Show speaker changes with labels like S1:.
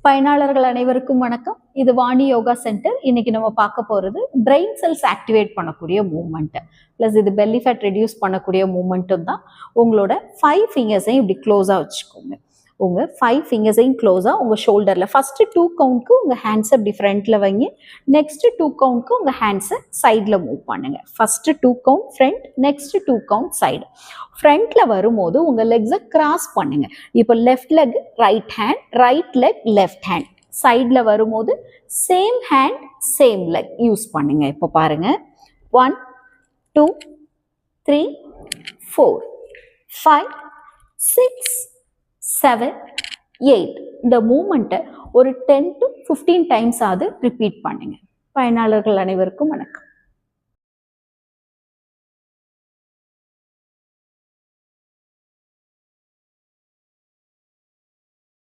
S1: பயனாளர்கள் அனைவருக்கும் வணக்கம். இது வாணி யோகா சென்டர். இன்னைக்கு நம்ம பார்க்க போறது பிரெயின் செல்ஸ் ஆக்டிவேட் பண்ணக்கூடிய மூவ்மெண்ட் பிளஸ் இது பெல்லி ஃபேட் ரெடியூஸ் பண்ணக்கூடிய மூவ்மெண்ட்டும் தான். உங்களோட 5 ஃபிங்கர்ஸையும் இப்படி க்ளோஸா வச்சுக்கோங்க. உங்க 5 ஃபிங்கர்ஸையும் க்ளோஸா உங்க ஷோல்டர்ல ஃபர்ஸ்ட் 2 கவுண்ட்க்கு உங்க ஹேண்ட்ஸ் அப்படி ஃப்ரண்ட்ல வைங்க. நெக்ஸ்ட் 2 கவுண்ட்க்கு உங்க ஹேண்ட்ஸை சைட்ல மூவ் பண்ணுங்க. First 2 count front, next 2 count side. ஃப்ரண்ட்ல வரும்போது உங்க லெக்ஸை கிராஸ் பண்ணுங்க. இப்போ left leg right hand, right leg left hand. சைட்ல வரும்போது same hand same leg use பண்ணுங்க. இப்போ பாருங்க 1 2 3 4 5 6 7 8. இந்த மூமெண்ட்டை ஒரு 10 to 15 டைம்ஸ் ஆகுது ரிப்பீட் பண்ணுங்க. பயனாளர்கள் அனைவருக்கும் வணக்கம்.